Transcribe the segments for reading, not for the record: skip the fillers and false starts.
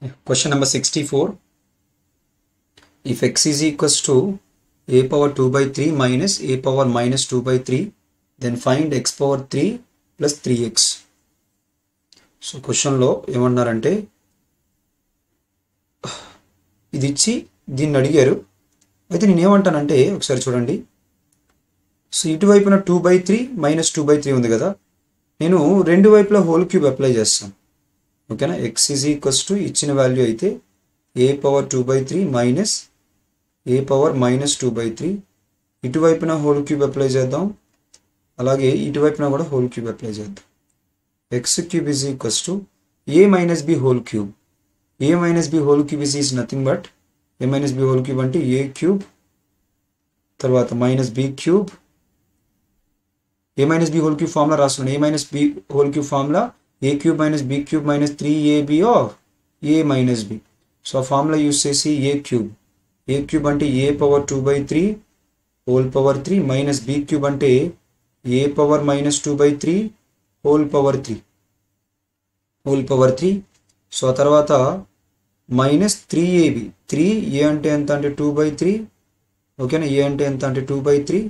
Question number 64. If x is equals to a power 2 by 3 minus a power minus 2 by 3, then find x power 3 plus 3x. So క్వశ్చన్లో ఏమన్నారంటే ఇది ఇచ్చి దీన్ని అడిగారు. అయితే నేను ఏమంటానంటే ఒకసారి చూడండి. సో ఇటువైపున 2/3 మైనస్ 2/3 ఉంది కదా, నేను రెండు వైపులా హోల్ క్యూబ్ అప్లై చేస్తాను. ఓకేనా, ఎక్స్ ఈజ్ ఈక్వల్స్ టు ఇచ్చిన వాల్యూ అయితే A power 2/3 minus A power minus 2/3, ఇటువైపున హోల్ క్యూబ్ అప్లై చేద్దాం, అలాగే ఇటువైపున కూడా హోల్ క్యూబ్ అప్లై చేద్దాం. X cube is equals to A minus B whole cube. A minus B whole cube is nothing but A minus B whole cube అంటే A cube, తర్వాత minus B cube. A minus B whole cube formula రాస్తున్నాను. A minus B whole cube formula A cube minus B cube minus 3ab of A minus B. So ఆ formula use చేసి A cube అంటే A power 2/3 whole power 3 minus B cube అంటే A power minus 2/3 whole power 3. So ఆ తర్వాత minus 3ab. 3a అంటే ఎంత అంటే 2/3. ఓకేనా, ఏ అంటే ఎంత అంటే 2/3.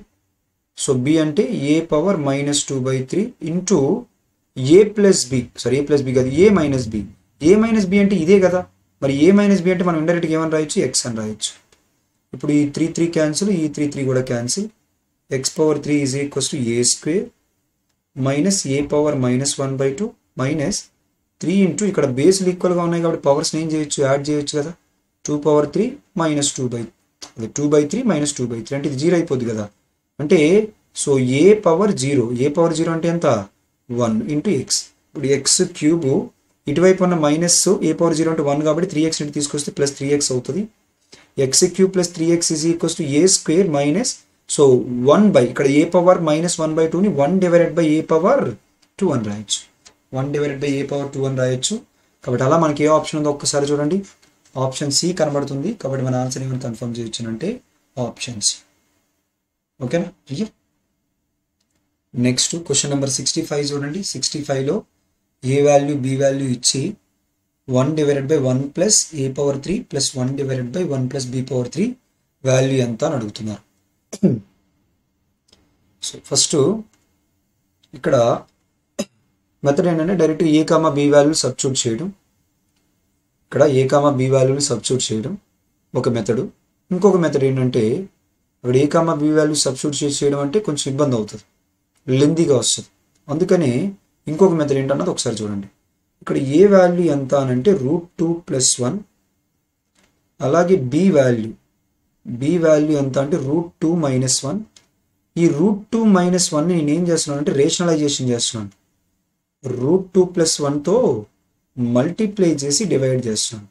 సో బి అంటే A power minus 2/3 into A plus B, sorry A plus B కాదు, ఏ మైనస్ బి. ఏ మైనస్ బి అంటే ఇదే కదా, మరి ఏ మైనస్ బి అంటే మనం ఇండైరెక్ట్గా ఏమని రాయొచ్చు, ఎక్స్ అని రాయొచ్చు. ఇప్పుడు ఈ 3 క్యాన్సిల్, ఈ 3 కూడా cancel. X power 3 is equals to A square minus A power minus 1/2 minus 3 into ఇక్కడ బేస్లు ఈక్వల్గా ఉన్నాయి కాబట్టి పవర్స్ని ఏం చేయొచ్చు, యాడ్ చేయొచ్చు కదా. 2/3 మైనస్ 2/3 మైనస్ 2/3 అంటే ఇది 0 అయిపోద్ది కదా. అంటే సో ఏ పవర్ 0 అంటే ఎంత, 1 ఇంటూ ఎక్స్. ఇప్పుడు ఎక్స్ క్యూబ్ ఇటువైపు ఉన్న మైనస్ ఏ పవర్ 0 అంటే 1 కాబట్టి 3x ఇంటి తీసుకొస్తే ప్లస్ 3x అవుతుంది. X cube plus 3x is equals to A square minus, so 1 by ఇక్కడ ఏ పవర్ మైనస్ 1/2ని 1 డివైడెడ్ బై ఏ పవర్ 2 అని రాయొచ్చు. 1 డివైడెడ్ బై ఏ పవర్ 2 అని రాయొచ్చు. కాబట్టి అలా మనకి ఏ ఆప్షన్ ఉందో ఒక్కసారి చూడండి. ఆప్షన్ సి కనబడుతుంది. కాబట్టి మన ఆన్సర్ ఏమైనా కన్ఫర్మ్ చేయొచ్చు అంటే ఆప్షన్ సి. ఓకేనా. నెక్స్ట్ క్వశ్చన్ నెంబర్ 65 చూడండి. 65లో ఏ వాల్యూ బి వాల్యూ ఇచ్చి 1 divided by 1 plus A power 3 plus 1 divided by 1 plus B power 3 value ఎంత అని అడుగుతున్నారు. సో ఫస్ట్ ఇక్కడ మెథడ్ ఏంటంటే direct A comma B value substitute చేయడం. ఇక్కడ ఏ కామా బి వాల్యూని సబ్స్టిట్యూట్ చేయడం ఒక మెథడు. ఇంకొక మెథడ్ ఏంటంటే అక్కడ A comma B value substitute చేయడం అంటే కొంచెం ఇబ్బంది అవుతుంది, లెందీగా వస్తుంది. అందుకని ఇంకొక మెథడ్ ఏంటన్నది ఒకసారి చూడండి. ఇక్కడ ఏ వాల్యూ ఎంత అని అంటే √2 + 1, అలాగే బి వాల్యూ ఎంత అంటే √2 - 1. ఈ √2 - 1ని నేను ఏం చేస్తున్నాను అంటే రేషనలైజేషన్ చేస్తున్నాను. √2 + 1తో మల్టిప్లై చేసి డివైడ్ చేస్తున్నాను.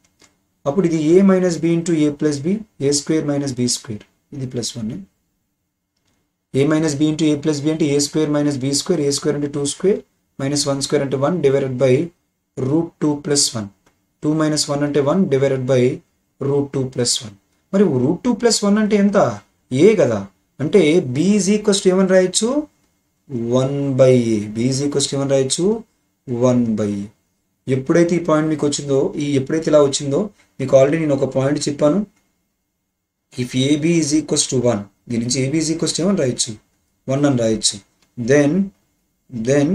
అప్పుడు ఇది ఏ మైనస్ బి ఇంటూ ఏ ప్లస్ బి, ఏ స్క్వేర్ మైనస్ బి స్క్వేర్, ఇది +1. ఏ మైనస్ బి ఇంటూ ఏ ప్లస్ బి అంటే A square minus B square, A square అంటే 2 స్క్వేర్ మైనస్ 1 స్క్వేర్ అంటే 1 డివైడెడ్ బై √2 + 1. 2 - 1 అంటే 1 డివైడెడ్ బై √2 + 1. మరి √2 + 1 అంటే ఎంత, ఏ కదా. అంటే బి ఈజ్ ఈక్వల్స్ టు ఏమని రాయొచ్చు, 1/a. B is equals to ఏమని రాయొచ్చు, 1/a. ఎప్పుడైతే ఈ పాయింట్ మీకు వచ్చిందో, ఎప్పుడైతే ఇలా వచ్చిందో మీకు ఆల్రెడీ నేను ఒక పాయింట్ చెప్పాను. If A B is equals to 1, దీని నుంచి ఏబి ఈజ్ ఈక్వల్స్ టు ఏమని రాయొచ్చు, 1 అని రాయొచ్చు. Then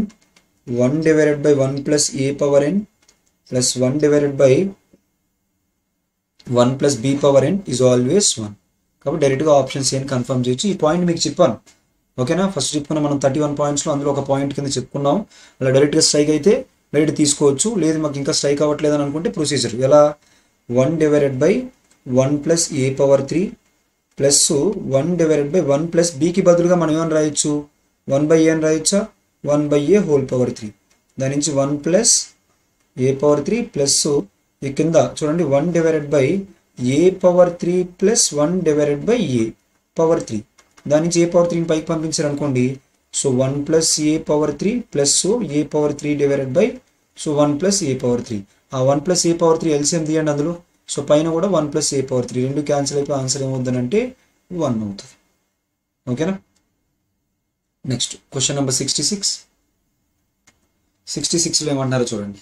1 divided by 1 plus A power n plus 1 divided by 1 plus B power n is always 1. కాబట్టి డైరెక్ట్గా ఆప్షన్ సి అని కన్ఫర్మ్ చేయొచ్చు. ఈ పాయింట్ మీకు చెప్పాను. ఓకేనా, ఫస్ట్ చెప్పుకున్నాం మనం 31 పాయింట్స్లో, అందులో ఒక పాయింట్ కింద చెప్పుకున్నాం. అలా డైరెక్ట్గా స్ట్రైక్ అయితే డైరెక్ట్ తీసుకోవచ్చు, లేదు మాకు ఇంకా స్ట్రైక్ అవ్వట్లేదు అని అనుకుంటే ప్రొసీజర్ ఎలా, 1 divided by 1 plus A power 3 plus 1 divided by 1 plus బికి బదులుగా మనం ఏమని రాయొచ్చు, 1/a అని రాయొచ్చా, 1/a హోల్ పవర్ 3. దాని నుంచి 1 ప్లస్ ఏ పవర్ 3 ప్లస్ ఈ కింద చూడండి 1 divided by A power 3 plus 1 divided by A power 3. దాని నుంచి ఏ పవర్ 3ని పైకి పంపించారు అనుకోండి. So 1 plus A power 3 plus A power 3 divided by 1 plus A power 3. ఆ 1 ప్లస్ ఏ పవర్ 3 ఎల్సిఎం తీయండి అందులో. సో పైన కూడా 1 ప్లస్ ఏ పవర్ 3 రెండు క్యాన్సిల్ అయిపోయి ఆన్సర్ ఏమవుతుందంటే 1 అవుతుంది. ఓకేనా. Next question number 66. 66లో ఏమంటున్నారో చూడండి.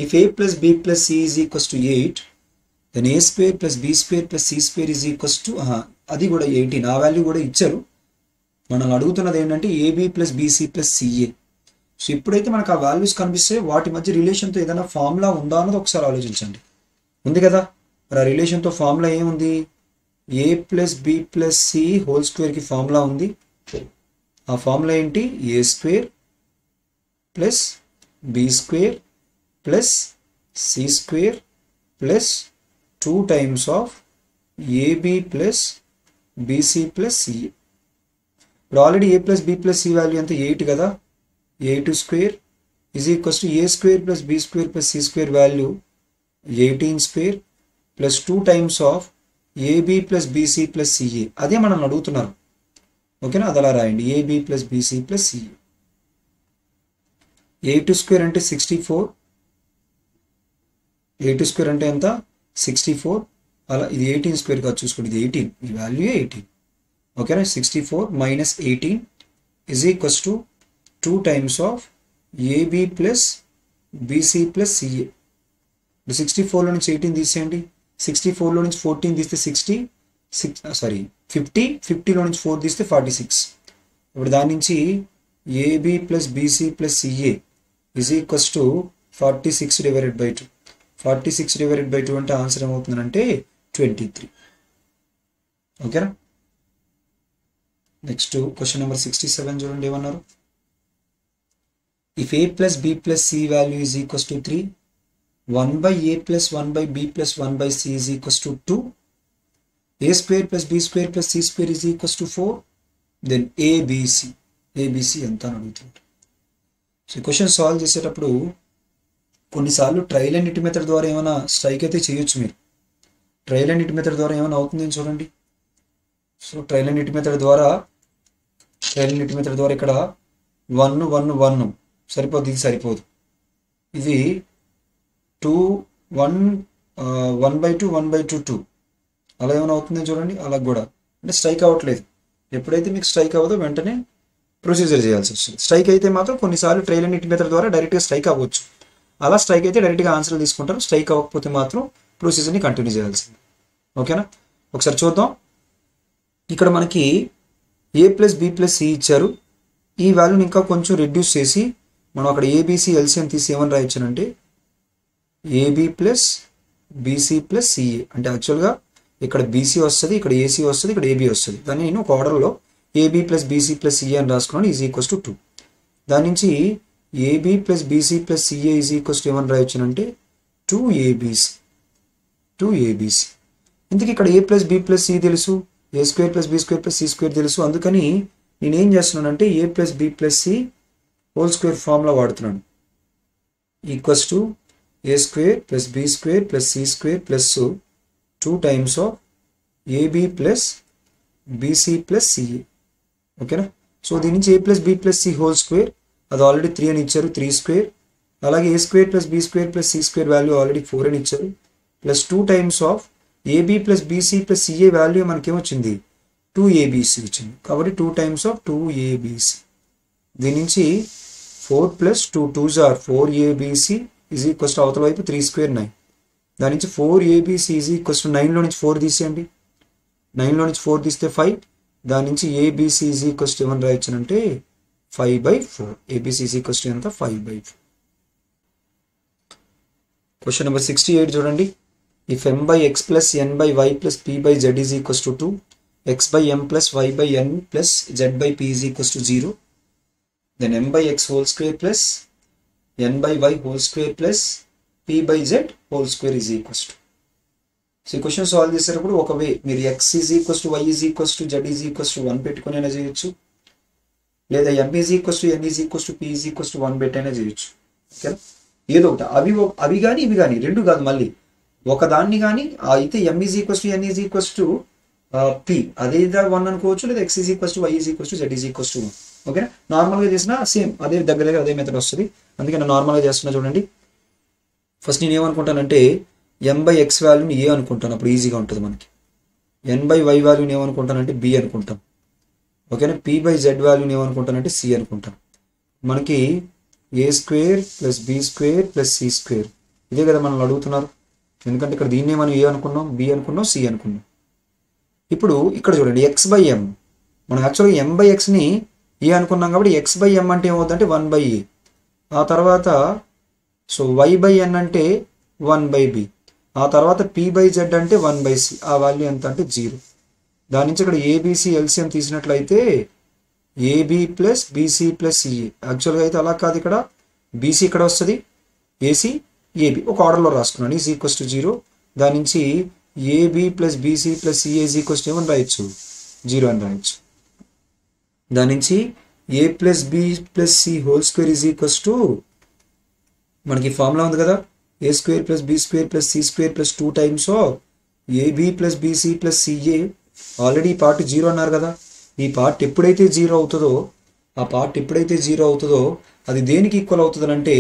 If a plus b plus c is equals to 8, then a square plus b square plus c square is equals to అది కూడా 18. ఆ వాల్యూ కూడా ఇచ్చారు. మనం అడుగుతున్నది ఏంటంటే A B plus BC plus C A. So ఇప్పుడైతే మనకు ఆ వాల్యూస్ కనిపిస్తే వాటి మధ్య రిలేషన్తో ఏదైనా ఫార్ములా ఉందా అన్నది ఒకసారి ఆలోచించండి. ఉంది కదా, మరి ఆ రిలేషన్తో ఫార్ములా ఏముంది? A plus B plus C whole స్క్వేర్కి ఫార్ములా ఉంది. ఆ ఫార్ములా ఏంటి? A square plus B square plus C square plus 2 times of AB plus BC plus CA. ఇప్పుడు already A plus B plus C value ఎంత? 8 కదా. 8 square is equals to A square plus B square plus C square value 18 square plus 2 times of AB plus BC plus CA. అదే మనం అడుగుతున్నారు. ఓకేనా, అది అలా రాయండి. A B plus BC plus C A. 8 square అంటే 64. 8 స్క్వేర్ అంటే ఎంత? 64. అలా ఇది 18 స్క్వేర్ కాదు, చూసుకోండి, ఇది 18. ఈ వాల్యూ 18. ఓకేనా, 64 minus 18 is equals to 2 times of AB plus BC plus CA. 64లో నుంచి 18 తీసేయండి. 64లో నుంచి 14 తీస్తే 50. 50లో నుంచి 4 తీస్తే 46. ఇప్పుడు దాని నుంచి AB plus BC plus CA is equals to 46 divided by 2. 46 divided by 2 అంటే ఆన్సర్ ఏమవుతుందంటే 23. ఓకేనా. నెక్స్ట్ క్వశ్చన్ నెంబర్ 67 చూడండి, ఏమన్నారు? If A plus B plus C value is equals to 3, 1 by a plus 1 by b plus 1 by c is equals to 2, a square plus b square plus c square is equals to 4, then abc ఎంత అని అడుగుతుంది. So ఈ question solve చేసేటప్పుడు కొన్నిసార్లు trial and it method ద్వారా ఏమైనా strike అయితే చేయొచ్చు. మీరు ట్రయల్ అండ్ ఇట్ మెథడ్ ద్వారా ఏమైనా అవుతుందని చూడండి. So trial and it method ద్వారా ఇక్కడ 1 1 1 సరిపోదు, ఇది సరిపోదు. ఇది 2 1 1/2 1/2 2 అలా ఏమైనా అవుతుందని చూడండి. అలా కూడా అంటే స్ట్రైక్ అవ్వట్లేదు. ఎప్పుడైతే మీకు స్ట్రైక్ అవ్వదో వెంటనే ప్రొసీజర్ చేయాల్సి వస్తుంది. స్ట్రైక్ అయితే మాత్రం కొన్నిసార్లు ట్రయల్ అండ్ ఇట్ మెథడ్ ద్వారా డైరెక్ట్గా స్ట్రైక్ అవ్వచ్చు. అలా స్ట్రైక్ అయితే డైరెక్ట్గా ఆన్సర్లు తీసుకుంటారు. స్ట్రైక్ అవ్వకపోతే మాత్రం ప్రొసీజర్ని కంటిన్యూ చేయాల్సింది. ఓకేనా, ఒకసారి చూద్దాం. ఇక్కడ మనకి A plus B plus C ఇచ్చారు. ఈ వాల్యూని ఇంకా కొంచెం రెడ్యూస్ చేసి మనం అక్కడ ఏబిసి ఎల్సిఎం తీసి ఏమని రాయొచ్చానంటే AB plus BC plus CA. అంటే యాక్చువల్గా ఇక్కడ బీసీ వస్తుంది, ఇక్కడ ఏసీ వస్తుంది, ఇక్కడ ఏబీ వస్తుంది. దాన్ని నేను ఒక ఆర్డర్లో AB plus BC plus CA అని రాసుకున్నాను. Is equals to 2. దాని నుంచి AB plus BC plus CA is equals to ఏమని రాయొచ్చానంటే 2abc. ఇందుకు ఇక్కడ A plus B plus C తెలుసు, A square plus B square plus C square తెలుసు. అందుకని నేనేం చేస్తున్నానంటే A plus B plus C whole square formula వాడుతున్నాను. Equals to A square plus B square plus C square plus 2 times of AB plus BC plus CA. ఓకేనా. So దీని నుంచి A plus B plus C whole square అది already 3 అని ఇచ్చారు, 3 square. అలాగే A square plus B square plus C square value already 4 అని ఇచ్చారు. Plus 2 times of AB plus BC plus CA value మనకేమొచ్చింది 2abc వచ్చింది. కాబట్టి 2 times ఆఫ్ 2abc. దీని నుంచి 4 plus 2 2s are 4abc is equals to అవతల వైపు 3 square 9. దాని నుంచి 4abc ఈజ్ ఈక్వల్స్ టు 9లో నుంచి 4 తీసేయండి. 9లో నుంచి 4 తీస్తే 5. దాని నుంచి abc ఈజ్ ఈక్వల్స్ టు ఏమని రాయొచ్చానంటే 5/4. abc ఈజ్ ఈక్వల్స్ టు ఎంత 5/4. క్వశ్చన్ నెంబర్ 68 చూడండి. If m by x plus n by y plus p by z is equals to 2, x by m plus y by n plus z by p is equals to 0, then m by x whole square plus n by y whole square plus p by z whole square is equals to. So ఈ question solve చేసేటప్పుడు ఒక వే మీరు x is equals to y is equals to z is equals to 1 పెట్టుకుని అయినా చేయొచ్చు, లేదా m is equals to n is equals to p is equals to 1 పెట్టైనా చేయొచ్చు. ఓకేనా, ఏదో ఒకటి. అవి కానీ ఇవి కానీ రెండు కాదు, మళ్ళీ ఒకదాన్ని కానీ అయితే m is equals to n is equals to p అదే 1 అనుకోవచ్చు, లేదా x is equals to y is equals to z is equals to 1. ఓకేనా, నార్మల్గా చేసినా సేమ్ అదే దగ్గర అదే మెథడ్ వస్తుంది. అందుకే నేను నార్మల్గా చేస్తున్నా చూడండి. ఫస్ట్ నేను ఏమనుకుంటానంటే m బై ఎక్స్ వాల్యూని ఏ అనుకుంటాను, అప్పుడు ఈజీగా ఉంటుంది మనకి. n బై వై వాల్యూని ఏమనుకుంటానంటే b అనుకుంటాం. ఓకేనా, p బై z వాల్యూని ఏమనుకుంటానంటే c అనుకుంటాం. మనకి a square plus b square plus c square ఇదే కదా మనల్ని అడుగుతున్నారు. ఎందుకంటే ఇక్కడ దీన్నే మనం ఏ అనుకున్నాం, బి అనుకున్నాం, సి అనుకున్నాం. ఇప్పుడు ఇక్కడ చూడండి x/m, మనం యాక్చువల్గా m/xని ఏ అనుకున్నాం కాబట్టి x/m అంటే ఏమవుతుందంటే 1/a. ఆ తర్వాత సో y/n అంటే 1/b. ఆ తర్వాత p/z అంటే 1/c. ఆ వాల్యూ ఎంత అంటే 0. దాని నుంచి ఇక్కడ ఏబిసి ఎల్సిఎం తీసినట్లయితే AB plus BC plus CA. యాక్చువల్గా అయితే అలా కాదు, ఇక్కడ బీసీ ఇక్కడ వస్తుంది, ఏసీ ఏబి ఒక ఆర్డర్లో రాసుకున్నాను. Is equals to 0. దాని నుంచి AB plus BC plus CA is equals to ఏమని రాయొచ్చు, 0 అని రాయొచ్చు. దాని నుంచి A plus B plus C whole square is equals to మనకి ఫార్ములా ఉంది కదా, A square plus B square plus C square plus 2 times AB plus BC plus CA. Already ఈ పార్ట్ 0 అన్నారు కదా. ఈ పార్ట్ ఎప్పుడైతే 0 అవుతుందో, ఆ పార్ట్ ఎప్పుడైతే 0 అవుతుందో అది దేనికి ఈక్వల్ అవుతుంది అంటే,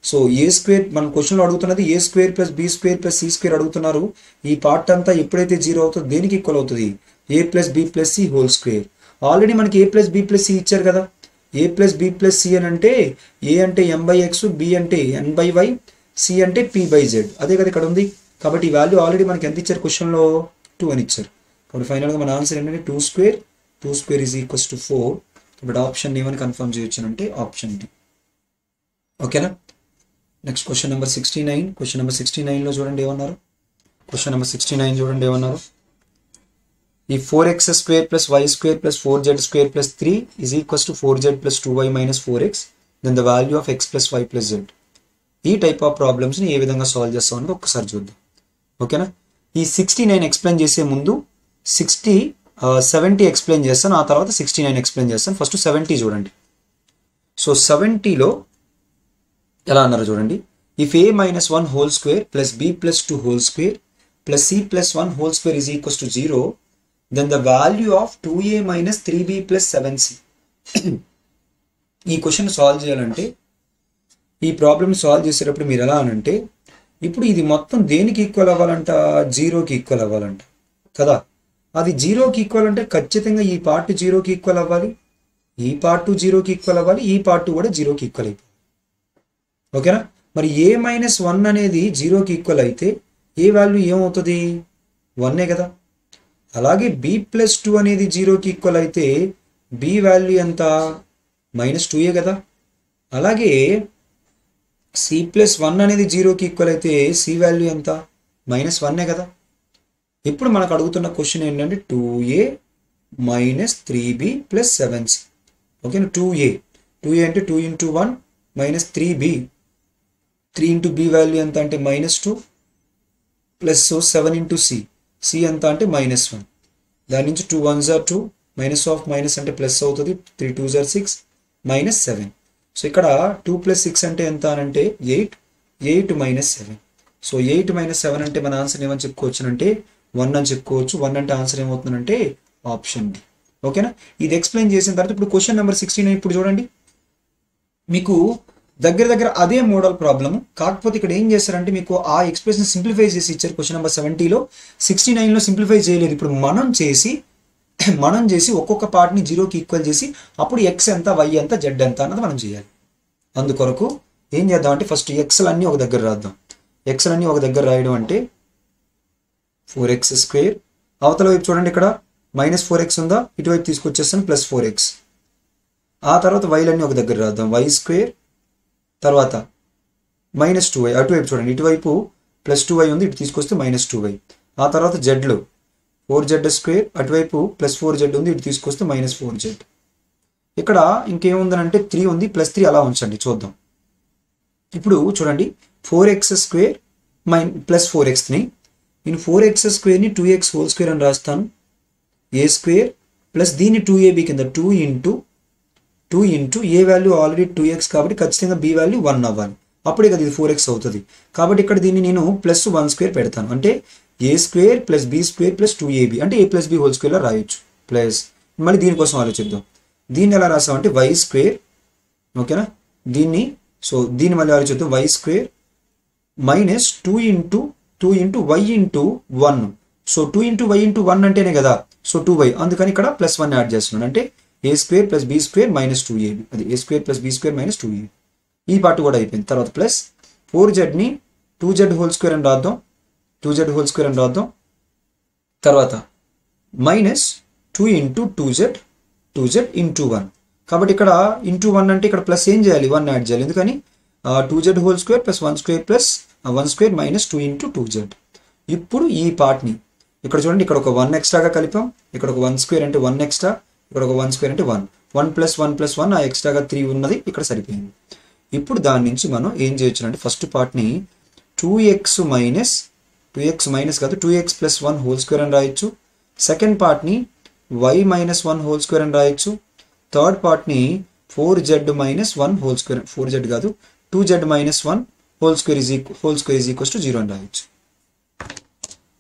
సో ఏ స్క్వేర్ మన క్వశ్చన్లో అడుగుతున్నది A square plus B square plus C square అడుగుతున్నారు. ఈ పార్ట్ అంతా ఎప్పుడైతే 0 అవుతుందో దేనికి ఈక్వల్ అవుతుంది, A plus B plus C whole square. Already మనకి A plus B plus C ఇచ్చారు కదా. A plus B plus C అని అంటే ఏ అంటే m/x, బి అంటే n/y, సి అంటే p/z. అదే కదా ఇక్కడ ఉంది. కాబట్టి ఈ వాల్యూ ఆల్రెడీ మనకి ఎంత ఇచ్చారు క్వశ్చన్లో, 2 అని ఇచ్చారు. కాబట్టి ఫైనల్గా మన ఆన్సర్ ఏంటంటే 2 స్క్వేర్ ఈజ్ ఈక్వల్స్ టు 4. కాబట్టి ఆప్షన్ ఏమని కన్ఫర్మ్ చేయొచ్చు అంటే ఆప్షన్ డి. ఓకేనా. Next question number 69. Question number 69లో చూడండి ఏమన్నారు. క్వశ్చన్ నెంబర్ 69 చూడండి ఏమన్నారు. ఈ 4x square plus why square plus 4z square plus 3 is equals to 4z plus 2y minus 4x, then the value of x plus y plus z. ఈ type of ప్రాబ్లమ్స్ని ఏ విధంగా సాల్వ్ చేస్తాం అనేది ఒక్కసారి చూద్దాం. ఓకేనా. ఈ 69 ఎక్స్ప్లెయిన్ చేసే ముందు 70 ఎక్స్ప్లెయిన్ చేస్తాను, ఆ తర్వాత 69 ఎక్స్ప్లెయిన్ చేస్తాను. ఫస్ట్ 70 చూడండి. సో 70లో ఎలా అన్నారు చూడండి. If a minus 1 whole square plus b plus 2 whole square plus c plus 1 whole square is equals to 0, then the value of 2a minus 3b plus 7c. ఈ question solve చేయాలంటే, ఈ problem solve చేసేటప్పుడు మీరు ఎలా అనంటే, ఇప్పుడు ఇది మొత్తం దేనికి ఈక్వల్ అవ్వాలంట, 0కి ఈక్వల్ అవ్వాలంట కదా. అది 0కి ఈక్వల్ అంటే ఖచ్చితంగా ఈ పార్ట్ 0కి ఈక్వల్ అవ్వాలి, ఈ పార్ట్ 0కి ఈక్వల్ అవ్వాలి, ఈ పార్ట్ కూడా 0కి ఈక్వల్ అయిపోవాలి. ఓకేనా. మరి ఏ మైనస్ 1 అనేది 0కి ఈక్వల్ అయితే ఏ వాల్యూ ఏమవుతుంది, 1ఏ కదా. అలాగే b ప్లస్ 2 అనేది 0కి ఈక్వల్ అయితే b వాల్యూ ఎంత, మైనస్ 2ఏ కదా. అలాగే c ప్లస్ 1 అనేది 0కి ఈక్వల్ అయితే c వాల్యూ ఎంత, మైనస్ 1ఏ కదా. ఇప్పుడు మనకు అడుగుతున్న క్వశ్చన్ ఏంటంటే 2a minus 3b plus 7c. ఓకేనా. 2a అంటే 2 into 1 minus 3b, 3 into b value ఎంత అంటే మైనస్ 2 ప్లస్ 7 ఇంటూ c ఎంత అంటే మైనస్ 1. దాని నుంచి 2 1s are 2, minus of minus అంటే ప్లస్ అవుతుంది, 3 2s are 6 మైనస్ 7. సో ఇక్కడ 2 ప్లస్ 6 అంటే ఎంత అంటే 8 మైనస్ 7. సో 8 మైనస్ 7 అంటే మన ఆన్సర్ ఏమని చెప్పుకోవచ్చు అంటే 1 అని చెప్పుకోవచ్చు. 1 అంటే ఆన్సర్ ఏమవుతుందంటే ఆప్షన్ డి. ఓకేనా. ఇది ఎక్స్ప్లెయిన్ చేసిన తర్వాత ఇప్పుడు క్వశ్చన్ నెంబర్ 69 ఇప్పుడు చూడండి. మీకు దగ్గర అదే మోడల్ ప్రాబ్లమ్, కాకపోతే ఇక్కడ ఏం చేస్తారంటే మీకు ఆ ఎక్స్ప్రెషన్ సింప్లిఫై చేసి ఇచ్చారు. క్వశ్చన్ నెంబర్ 70లో 69లో సింప్లిఫై చేయలేదు. ఇప్పుడు మనం చేసి ఒక్కొక్క పార్ట్ని 0కి ఈక్వల్ చేసి అప్పుడు x ఎంత, y ఎంత, z ఎంత అన్నది మనం చేయాలి. అందుకొరకు ఏం చేద్దాం అంటే ఫస్ట్ ఎక్స్లన్నీ ఒక దగ్గర రాద్దాం. ఎక్స్లన్నీ ఒక దగ్గర రాయడం అంటే 4x స్క్వేర్, అవతల వైపు చూడండి ఇక్కడ మైనస్ 4x ఉందా, ఇటువైపు తీసుకొచ్చేస్తాను ప్లస్ 4x. ఆ తర్వాత వైలన్నీ ఒక దగ్గర రాద్దాం, y స్క్వేర్, తర్వాత మైనస్ 2y, అటువైపు చూడండి ఇటువైపు ప్లస్ 2y ఉంది, ఇటు తీసుకొస్తే మైనస్ 2y. ఆ తర్వాత జెడ్లో 4z స్క్వేర్, అటువైపు ప్లస్ 4z ఉంది, ఇటు తీసుకొస్తే మైనస్ 4z. ఇక్కడ ఇంకేముందనంటే 3 ఉంది, ప్లస్ 3 అలా ఉంచండి చూద్దాం. ఇప్పుడు చూడండి 4x స్క్వేర్ ప్లస్ 4x3, నేను 4x స్క్వేర్ని 2x హోల్ స్క్వేర్ అని రాస్తాను. ఏ స్క్వేర్ ప్లస్ దీన్ని 2ab కింద 2 ఇంటూ ఏ వాల్యూ ఆల్రెడీ 2x కాబట్టి ఖచ్చితంగా b వాల్యూ 1 అవ్వాలి, అప్పుడే కదా ఇది 4x అవుతుంది. కాబట్టి ఇక్కడ దీన్ని నేను ప్లస్ 1 స్క్వేర్ పెడతాను, అంటే A square plus B square plus 2ab అంటే a ప్లస్ బి హోల్ స్క్వేర్లో రాయొచ్చు. ప్లస్ మళ్ళీ దీనికోసం ఆలోచిద్దాం. దీన్ని ఎలా రాసామంటే y స్క్వేర్. ఓకేనా. దీన్ని మళ్ళీ ఆలోచిద్దాం, y square minus 2 into y into 1. So 2 into y into 1 అంటేనే కదా, సో 2y, అందుకని ఇక్కడ ప్లస్ 1 యాడ్ చేస్తున్నాను, అంటే A square plus B square minus 2ab, అది A square plus B square minus 2ab. ఈ పార్ట్ కూడా అయిపోయింది. తర్వాత ప్లస్ 4zని 2z హోల్ స్క్వేర్ అని రాద్దాం, 2z హోల్ స్క్వేర్ అని రాద్దాం. తర్వాత మైనస్ 2 ఇంటూ 2z ఇంటూ 1. కాబట్టి ఇక్కడ ఇంటూ 1 అంటే ఇక్కడ ప్లస్ ఏం చేయాలి, 1 యాడ్ చేయాలి. ఎందుకని 2z whole square plus 1 square plus 1 square minus 2 into 2z. ఇప్పుడు ఈ పార్ట్ని ఇక్కడ చూడండి, ఇక్కడ ఒక 1 ఎక్స్ట్రాగా కలిపాం, ఇక్కడ ఒక 1 స్క్వేర్ అంటే 1 ఎక్స్ట్రా, ఇక్కడ ఒక 1 స్క్వేర్ అంటే 1, 1 ప్లస్ 1 ప్లస్ 1 ఆ ఎక్స్ట్రాగా 3 ఉన్నది ఇక్కడ సరిపోయింది. ఇప్పుడు దాని నుంచి మనం ఏం చేయొచ్చు అంటే ఫస్ట్ పార్ట్ని 2x మైనస్ కాదు 2x ప్లస్ 1 హోల్ స్క్వేర్ అని రాయొచ్చు. సెకండ్ పార్ట్ని y మైనస్ 1 హోల్ స్క్వేర్ అని రాయొచ్చు. థర్డ్ పార్ట్ని 4z minus 1 whole square, 4z కాదు 2z minus 1 whole square is equals to 0 అని రాయొచ్చు.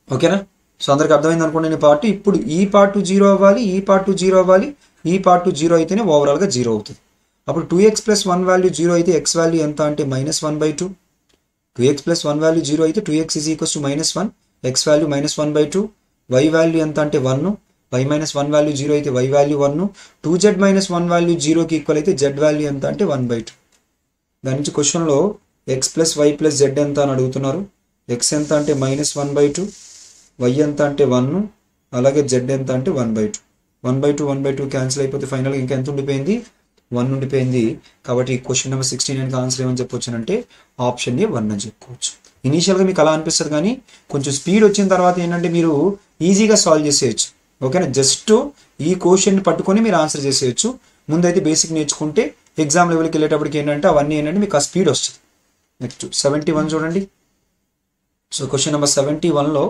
ఓకేనా? సో అందరికి అర్థమైంది అనుకోండి ఈ పార్ట్. ఇప్పుడు ఈ పార్ట్ 0 అవ్వాలి, ఈ పార్ట్ 0 అవ్వాలి, ఈ పార్ట్ 0 అయితేనే ఓవరాల్గా 0 అవుతుంది. అప్పుడు 2x ప్లస్ 1 వాల్యూ 0 అయితే x వాల్యూ ఎంత అంటే -1/2. 2x ప్లస్ 1 వాల్యూ 0 అయితే 2x is equals to -1, x value -1/2. y value ఎంత అంటే 1, y మైనస్ 1 వాల్యూ 0 అయితే y value 1. 2z minus 1 value 0కి ఈక్వల్ అయితే z వాల్యూ ఎంత అంటే 1/2. దాని నుంచి క్వశ్చన్లో x plus y plus z ఎంత అని అడుగుతున్నారు. x ఎంత అంటే -1/2, y ఎంత అంటే 1, అలాగే z ఎంత అంటే 1/2. 1/2 క్యాన్సిల్ అయిపోతే ఫైనల్గా ఇంకా ఎంత ఉండిపోయింది, 1 ఉండిపోయింది. కాబట్టి ఈ క్వశ్చన్ నెంబర్ 69కి ఆన్సర్ ఏమని చెప్పొచ్చు అంటే ఆప్షన్ ఏ 1 అని చెప్పుకోవచ్చు. ఇనీషియల్గా మీకు అలా అనిపిస్తుంది, కానీ కొంచెం స్పీడ్ వచ్చిన తర్వాత ఏంటంటే మీరు ఈజీగా సాల్వ్ చేసేయచ్చు. ఓకేనా? జస్ట్ ఈ క్వశ్చన్ని పట్టుకొని మీరు ఆన్సర్ చేసేయచ్చు. ముందైతే బేసిక్ నేర్చుకుంటే ఎగ్జామ్ లెవెల్కి వెళ్ళేటప్పటికి ఏంటంటే అవన్నీ ఏంటంటే మీకు ఆ స్పీడ్ వస్తుంది. నెక్స్ట్ 71 చూడండి. సో క్వశ్చన్ నెంబర్ 71లో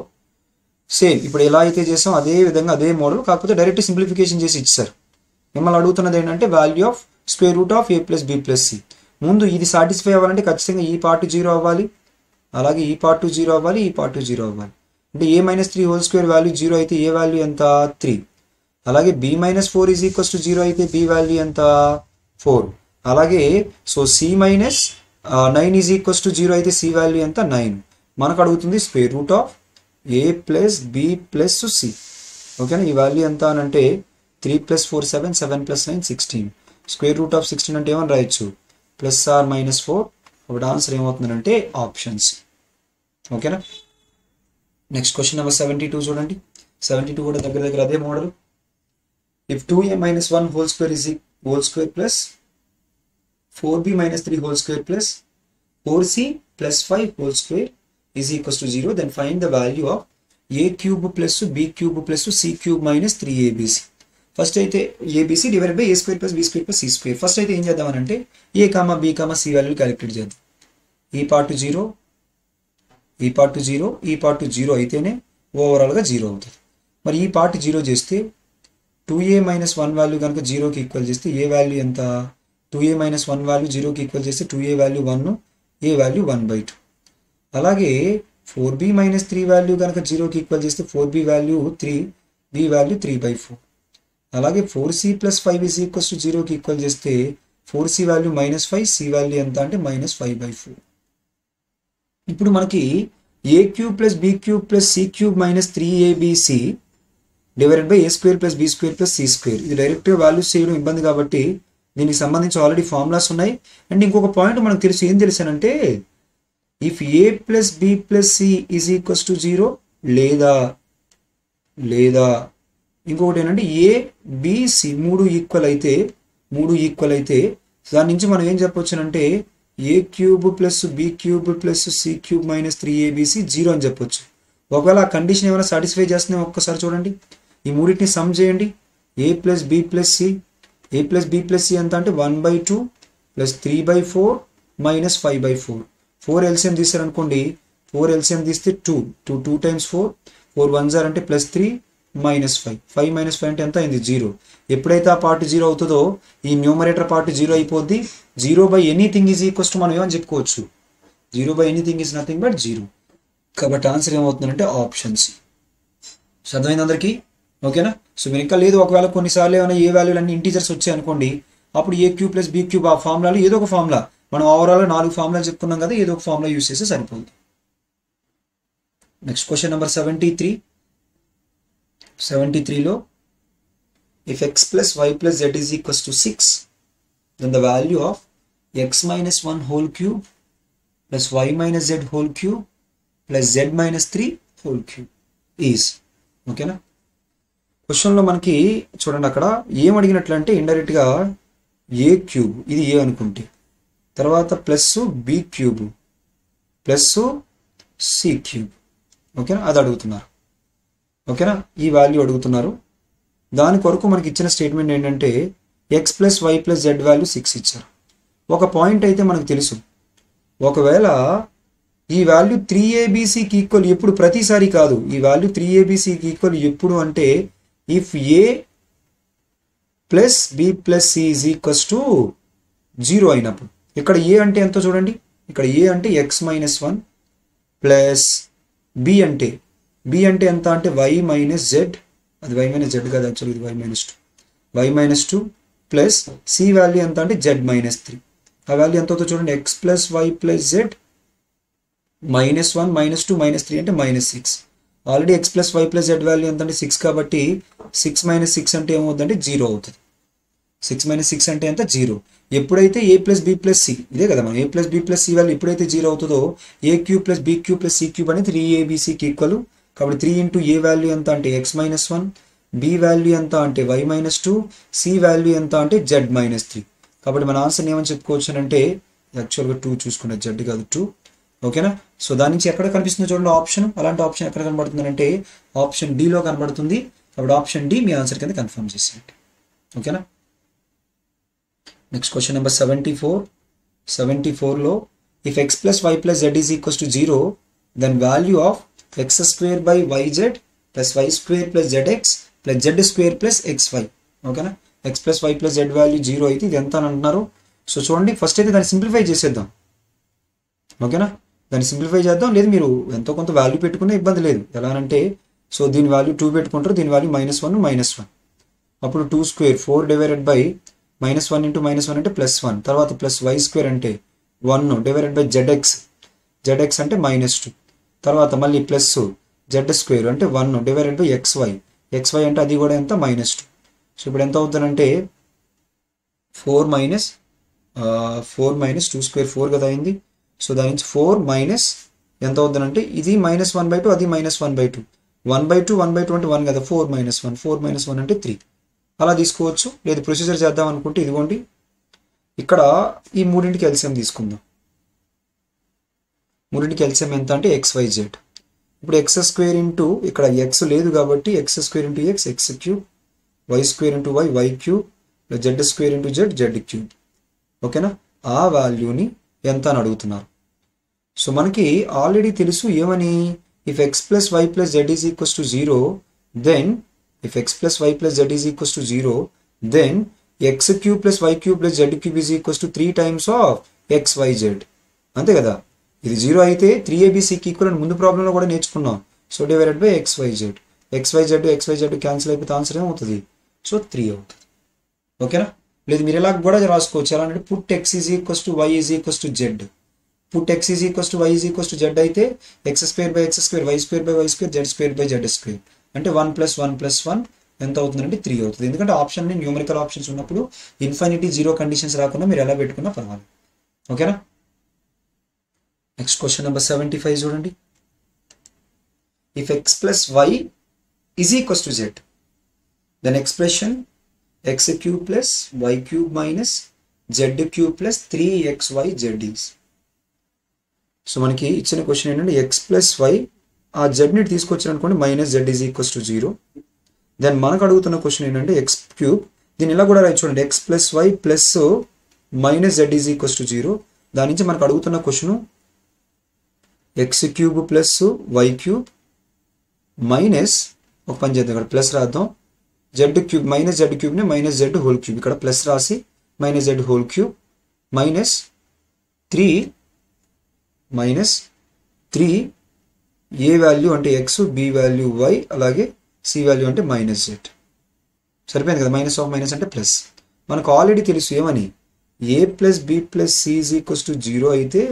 సేమ్ ఇప్పుడు ఎలా అయితే చేసాం అదే విధంగా అదే మోడల్, కాకపోతే డైరెక్ట్ సింప్లిఫికేషన్ చేసి ఇచ్చారు. మిమ్మల్ని అడుగుతున్నది ఏంటంటే value of square root of a plus b plus c. ముందు ఇది సాటిస్ఫై అవ్వాలంటే ఖచ్చితంగా ఈ పార్ట్ 0 అవ్వాలి, అలాగే ఈ పార్ట్ 0 అవ్వాలి, ఈ పార్ట్ 0 అవ్వాలి. అంటే a minus 3 whole square value 0 అయితే a వాల్యూ ఎంత 3, అలాగే b minus 4 is equals to 0 అయితే b వాల్యూ ఎంత 4, అలాగే so c minus 9 is equals to 0 అయితే c వాల్యూ ఎంత 9. మనకు అడుగుతుంది square root of a plus b plus c. ఓకేనా? ఈ వాల్యూ ఎంత అని అంటే 3 plus 4 7, 7 plus 9 16. Square root of 16 అంటే ఏమని రాయొచ్చు, ప్లస్ ఆర్ మైనస్ 4. అప్పుడు ఆన్సర్ ఏమవుతుందంటే ఆప్షన్స్. ఓకేనా? నెక్స్ట్ క్వశ్చన్ నెంబర్ 72 చూడండి. 72 కూడా దగ్గర దగ్గర అదే model. If 2a minus 1 whole square is whole square plus 4b minus 3 whole square plus 4c plus 5 whole square is equals to 0, then find the value of a cube plus b cube plus c cube minus 3abc. First అయితే ABC divided by a square plus b square plus c square. ఫస్ట్ అయితే ఏం చేద్దామని అంటే a comma b comma c value calculate చేద్దాం. ఈ part 0, ఈ part 0, ఈ పార్ట్ 0 అయితేనే ఓవరాల్గా 0 అవుతుంది. మరి ఈ పార్ట్ 0 చేస్తే 2a మైనస్ 1 వాల్యూ కనుక 0కి ఈక్వల్ చేస్తే a వాల్యూ ఎంత, 2a మైనస్ 1 వాల్యూ 0కి ఈక్వల్ చేస్తే 2a వాల్యూ 1, a వాల్యూ 1/2. అలాగే 4b మైనస్ 3 వాల్యూ కనుక 0కి ఈక్వల్ చేస్తే 4b వాల్యూ 3, b వాల్యూ 3/4. అలాగే 4c plus 5 is equals to 0కి ఈక్వల్ చేస్తే 4c వాల్యూ -5, c వాల్యూ ఎంత అంటే -5/4. ఇప్పుడు మనకి a cube plus b cube plus c cube minus 3abc divided by a square plus b square plus c square. ఇది డైరెక్ట్గా values చేయడం ఇబ్బంది కాబట్టి దీనికి సంబంధించి ఆల్రెడీ ఫార్ములాస్ ఉన్నాయి. అండ్ ఇంకొక పాయింట్ మనకు తెలుసు, ఏం తెలుసానంటే if a plus b plus c is equals to 0 లేదా ఇంకొకటి ఏంటంటే a b c మూడు ఈక్వల్ అయితే దాని నుంచి మనం ఏం చెప్పొచ్చునంటే a cube plus b cube plus c cube minus 3abc 0 అని చెప్పొచ్చు. ఒకవేళ ఆ కండిషన్ ఏమైనా సాటిస్ఫై చేస్తున్నాయి ఒక్కసారి చూడండి. ఈ మూడింటిని సమ్ చేయండి. a plus b plus c ఎంత అంటే 1/2 ప్లస్ 3/4 మైనస్ 5/4. 4 ఎల్సిఎం తీసారనుకోండి, 4 ఎల్సిఎం తీస్తే 2 టైమ్స్ 4 1s అంటే ప్లస్ 3 మైనస్ 5 మైనస్ 5 అంటే ఎంత అయింది 0. ఎప్పుడైతే ఆ పార్ట్ 0 అవుతుందో ఈ న్యూమరేటర్ పార్ట్ 0 అయిపోద్ది. 0 by anything is equals to మనం ఏమని చెప్పుకోవచ్చు, 0 by anything is nothing but 0. కాబట్టి ఆన్సర్ ఏమవుతుందంటే ఆప్షన్స్. అర్థమైంది అందరికీ? ఓకేనా? సో మీరు ఇంకా లేదు, ఒకవేళ కొన్నిసార్లు ఏమైనా ఏ వాల్యూలు అన్ని ఇంటీజర్స్ వచ్చాయి అనుకోండి, అప్పుడు a cube plus b cube ఆ ఫార్ములాలు ఏదో ఒక ఫార్ములా, మనం ఓవరాల్ 4 ఫార్ములాలు చెప్పుకున్నాం కదా, ఏదో ఒక ఫార్ములా యూస్ చేస్తే సరిపోతుంది. నెక్స్ట్ క్వశ్చన్ నెంబర్ 73లో if x plus y plus z is equals to 6, then the value of x minus 1 whole cube plus Y minus Z whole cube plus Z minus 3 whole cube is. ఓకేనా? క్వశ్చన్లో మనకి చూడండి అక్కడ ఏం అడిగినట్లు అంటే ఇండైరెక్ట్గా ఏ cube, ఇది ఏ అనుకుంటే, తర్వాత plus B cube plus C cube. ఓకేనా? అది అడుగుతున్నారు. ఓకేనా? ఈ వాల్యూ అడుగుతున్నారు. దాని కొరకు మనకి ఇచ్చిన స్టేట్మెంట్ ఏంటంటే X plus why plus Z value 6 ఇచ్చారు. ఒక పాయింట్ అయితే మనకు తెలుసు, ఒకవేళ ఈ వాల్యూ 3abcకి ఈక్వల్ ఎప్పుడు, ప్రతిసారి కాదు, ఈ వాల్యూ 3abcకి ఈక్వల్ ఎప్పుడు అంటే if A plus B plus C is equals to 0 అయినప్పుడు. ఇక్కడ ఏ అంటే ఎంతో చూడండి, ఇక్కడ ఏ అంటే ఎక్స్ మైనస్ 1 ప్లస్ బి అంటే ఎంత అంటే వై మైనస్ జెడ్, అది వై మైనస్ జెడ్ కాదు యాక్చువల్లీ, ఇది Y minus 2 plus C value ఎంత అంటే జెడ్ మైనస్ 3. ఆ వాల్యూ ఎంత అవుతుందో చూడండి, x plus why plus z -1 -2 -3 అంటే -6. Already x plus why plus Z value ఎంత అంటే 6 కాబట్టి 6 - 6 అంటే ఏమవుతుందంటే 0 అవుతుంది. 6 - 6 అంటే ఎంత 0. ఎప్పుడైతే A plus B plus C, ఇదే కదా మనం A plus B plus C value ఎప్పుడైతే 0 అవుతుందో A cube plus B cube plus C cube అనేది 3abcకి ఈక్వల్. కాబట్టి 3 ఇంటూ ఏ వాల్యూ ఎంత అంటే ఎక్స్ మైనస్ 1, బి వాల్యూ ఎంత అంటే వై మైనస్ 2, సి వాల్యూ ఎంత అంటే జెడ్ మైనస్ 3. కాబట్టి మన ఆన్సర్ ఏమని చెప్పుకోవచ్చు అంటే యాక్చువల్గా 2 చూసుకునే, జెడ్ కాదు 2. ఓకేనా? సో దాని నుంచి ఎక్కడ కనిపిస్తుందో చూడండి ఆప్షన్, అలాంటి ఆప్షన్ ఎక్కడ కనబడుతుంది అంటే ఆప్షన్ డిలో కనబడుతుంది. కాబట్టి ఆప్షన్ డి మీ ఆన్సర్ కింద కన్ఫర్మ్ చేసేయండి. ఓకేనా? Next question number 74. 74లో if x plus why plus z is equals to 0 then value of x square by y z plus why square plus z x plus z square plus x y. ఓకేనా? X plus why plus Z value 0 అయితే ఇది ఎంత అని అంటున్నారు. So చూడండి first అయితే దాన్ని simplify చేసేద్దాం. ఓకేనా? దాన్ని సింప్లిఫై చేద్దాం, లేదు మీరు ఎంతో కొంత వాల్యూ పెట్టుకునే ఇబ్బంది లేదు. ఎలా అంటే సో దీని వాల్యూ 2 పెట్టుకుంటారు, దీని వాల్యూ -1 -1. అప్పుడు 2 స్క్వేర్ 4 డివైడెడ్ బై -1 ఇంటూ -1 అంటే +1, తర్వాత ప్లస్ వై స్క్వేర్ అంటే 1 డివైడెడ్ బై జెడ్ ఎక్స్ అంటే -2, తర్వాత మళ్ళీ ప్లస్ జెడ్ స్క్వేర్ అంటే 1 డివైడెడ్ బై ఎక్స్వై అంటే అది కూడా ఎంత -2. సో ఇప్పుడు ఎంత అవుతుందంటే 4 - 2 స్క్వేర్ 4 కదా అయింది. సో దాని నుంచి 4 మైనస్ ఎంత అవుతుందంటే ఇది -1/2, అది -1/2, 1/2 1/2 అంటే 1 కదా, 4 - 1 అంటే 3. అలా తీసుకోవచ్చు. లేదు ప్రొసీజర్ చేద్దాం అనుకుంటే ఇదిగోండి ఇక్కడ ఈ మూడింటికి ఎల్సిఎం తీసుకుందాం. మూడింటికి ఎల్సిఎం ఎంత అంటే XYZ. ఇప్పుడు ఎక్స్ స్క్వేర్ ఇంటూ ఇక్కడ ఎక్స్ లేదు కాబట్టి x square into x cube, y square into y cube, z square into z cube. ఓకేనా? ఆ వాల్యూని ఎంత అని అడుగుతున్నారు. సో మనకి ఆల్రెడీ తెలుసు ఏమని, if x plus why plus z is equals to 0 then if x plus y plus z is equals to 0 then x cube plus y cube plus z cube is equals to 3 times of xyz. అంతే కదా, ఇది 0 అయితే 3abcకి equal అని ముందు ప్రాబ్లంలో కూడా నేర్చుకున్నాం. So divided by xyz cancel అయిపోతే ఆన్సర్ ఏమవుతుంది, సో 3 అవుతుంది. ఓకేనా? లేదు మీరు ఇలా కూడా రాసుకోవచ్చు. ఎలా అంటే put x is equals to y is equals to z, put x is equals to y is equals to z అయితే x square by x square, y square by y square, z square by z square అంటే 1 + 1 + 1 ఎంత అవుతుందంటే 3 అవుతుంది. ఎందుకంటే ఆప్షన్ని numerical options ఉన్నప్పుడు infinity 0 conditions రాకుండా మీరు ఎలా పెట్టుకున్నా పర్వాలేదు. ఓకేనా? నెక్స్ట్ క్వశ్చన్ నెంబర్ 75 చూడండి. If x plus y is equals to z then expression x cube plus why cube minus z cube plus 3xyz is. So మనకి ఇచ్చిన క్వశ్చన్ ఏంటంటే ఎక్స్ ప్లస్ వై ఆ జెడ్ని తీసుకొచ్చారు అనుకోండి -z is equals to 0. Then మనకు అడుగుతున్న question ఏంటంటే X cube, దీన్ని ఇలా కూడా రాయి చూడండి, x plus why plus -z is equals to 0. దాని నుంచి మనకు అడుగుతున్న question x cube plus why cube minus, ఒక పని చేద్దాం ఇక్కడ ప్లస్ రాద్దాం, జెడ్ క్యూబ్ -z క్యూబ్ని -z హోల్ క్యూబ్, ఇక్కడ ప్లస్ రాసి -z whole cube minus 3 a value అంటే ఎక్స్, బి వాల్యూ వై, అలాగే సి వాల్యూ అంటే -z. సరిపోయింది కదా, మైనస్ అంటే ప్లస్. మనకు ఆల్రెడీ తెలుసు ఏమని, A plus B plus C is equals to 0 అయితే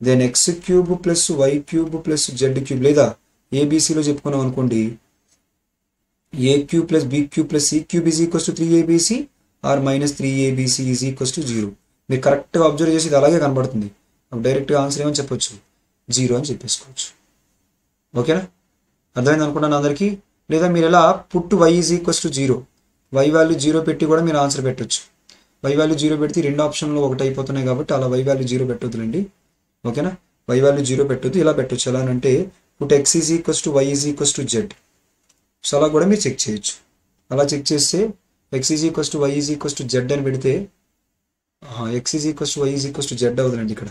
then X cube plus why cube plus Z cube, లేదా ఏబిసిలో చెప్పుకున్నాం అనుకోండి, A cube plus B cube plus C cube is equals to 3abc or -3abc is equals to 0. మీరు కరెక్ట్గా observe చేసి ఇది అలాగే కనబడుతుంది. డైరెక్ట్గా ఆన్సర్ ఏమని చెప్పొచ్చు, 0 అని చెప్పేసుకోవచ్చు. ఓకేనా, అర్థమైంది అనుకుంటాను అందరికీ. లేదా మీరు ఎలా put y is equals to 0, y value 0 పెట్టి కూడా మీరు ఆన్సర్ పెట్టొచ్చు. y వాల్యూ 0 పెడితే రెండు ఆప్షన్లో ఒకటి అయిపోతున్నాయి కాబట్టి అలా y వాల్యూ 0 పెట్టొద్దులండి. ఓకేనా, y వాల్యూ 0 పెట్టొద్దు, ఇలా పెట్టొచ్చు. ఎలా అంటే put x is equals to y is equals to z. So అలా కూడా మీరు చెక్ చేయొచ్చు. అలా చెక్ చేస్తే x is equals to y is equals to z అని పెడితే x is equals to y is equals to z అవుతుందండి. ఇక్కడ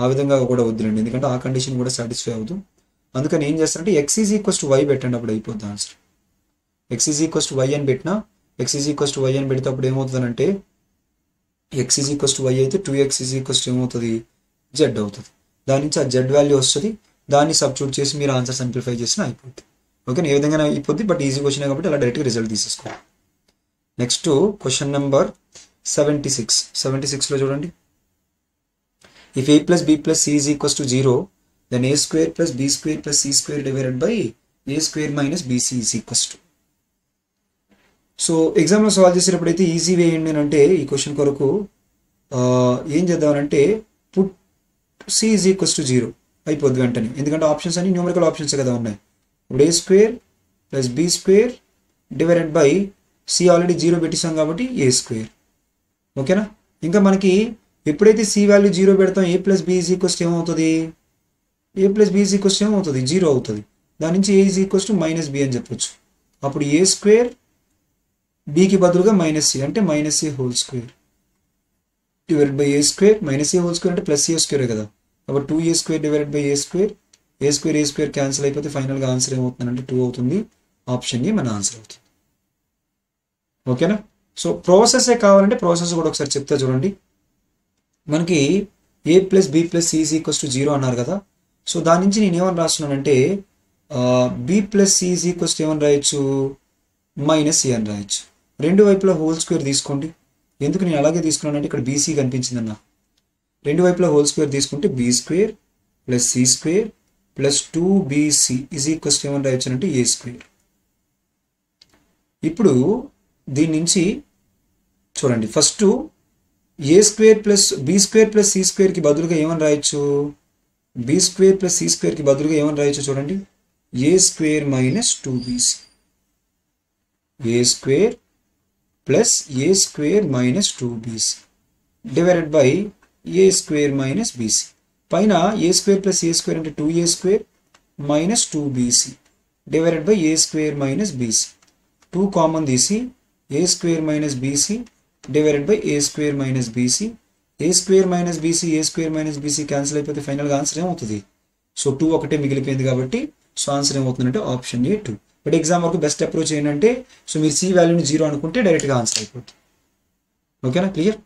ఆ విధంగా కూడా వద్దులండి, ఎందుకంటే ఆ కండిషన్ కూడా సాటిస్ఫై అవ్వదు. అందుకని ఏం చేస్తారంటే x is equals to y పెట్టండి, అప్పుడు అయిపోద్ది answer. x is equals to y అని పెట్టినా x is equals to y అని పెడితే అప్పుడు ఏమవుతుందంటే x is equals to y అయితే 2x ఈజ్ ఈక్వల్స్ టు ఏమవుతుంది, z అవుతుంది. దాని నుంచి ఆ z వాల్యూ వస్తుంది, దాన్ని సబ్స్టిట్యూట్ చేసి మీరు ఆన్సర్ సింప్లిఫై చేసినా అయిపోద్ది. ఓకే, ఏ విధంగా అయిపోద్ది, బట్ ఈజీ క్వశ్చన్ కాబట్టి అలా డైరెక్ట్గా రిజల్ట్ తీసేసుకోవాలి. నెక్స్ట్ క్వశ్చన్ నెంబర్ 76లో చూడండి. If a plus b plus c is equals to 0 then a square plus b square plus c square divided by a square minus bc is equals to. So ఎగ్జామ్లో solve చేసేటప్పుడు అయితే easy way ఏంటి అంటే ఈ question కొరకు ఏం చేద్దామనంటే put c is equals to 0 అయిపోద్ది వెంటనే, ఎందుకంటే ఆప్షన్స్ అన్ని న్యూమరికల్ ఆప్షన్స్ కదా ఉన్నాయి. ఇప్పుడు a square plus b square divided by c already 0 పెట్టేసాం కాబట్టి a స్క్వేర్. ఓకేనా, ఇంకా మనకి ఎప్పుడైతే c వాల్యూ 0 పెడతాం a plus b is equals to ఏమవుతుంది, a plus b is equals to ఏమవుతుంది, 0 అవుతుంది. దాని నుంచి a is equals to minus b అని చెప్పొచ్చు. అప్పుడు a స్క్వేర్ bకి బదులుగా మైనస్ c అంటే minus a whole square divided by a square. Minus a whole square అంటే ప్లస్ a స్క్వేర్ కదా, కాబట్టి 2a square divided by a square. a square cancel అయిపోతే ఫైనల్గా ఆన్సర్ ఏమవుతుందంటే 2 అవుతుంది. ఆప్షన్ ఏ మన ఆన్సర్ అవుతుంది. ఓకేనా, సో ప్రాసెసే కావాలంటే ప్రాసెస్ కూడా ఒకసారి చెప్తా చూడండి. మనకి a plus b plus c is equals to 0 అన్నారు కదా. సో దాని నుంచి నేను ఏమని రాస్తున్నానంటే b plus c is equals to ఏమని రాయొచ్చు, మైనస్ c అని రాయొచ్చు. రెండు వైపులా హోల్ స్క్వేర్ తీసుకోండి. ఎందుకు నేను అలాగే తీసుకున్నానంటే ఇక్కడ bc కనిపించిందన్న. రెండు వైపులా హోల్ స్క్వేర్ తీసుకుంటే b square plus c square plus 2bc is equals to ఏమని రాయొచ్చు అంటే a స్క్వేర్. ఇప్పుడు దీని నుంచి చూడండి, first a square plus b square plus c స్క్వేర్కి బదులుగా ఏమని రాయొచ్చు, b స్క్వేర్ ప్లస్ c స్క్వేర్కి బదులుగా ఏమని రాయొచ్చు చూడండి, a square minus 2bc. a square plus a square minus 2bc divided by a square minus bc. పైన a square plus a square అంటే 2a square minus 2bc divided by a square minus bc. 2 common తీసి a square minus bc divided by a square minus bc. a square minus bc a square minus bc cancel అయిపోతే ఫైనల్గా answer ఏమవుతుంది, so 2 ఒకటే మిగిలిపోయింది కాబట్టి so answer ఏమవుతుందంటే option A 2. But exam వరకు best approach ఏంటంటే సో మీరు c వాల్యూని 0 అనుకుంటే డైరెక్ట్గా ఆన్సర్ అయిపోతుంది. ఓకేనా, క్లియర్.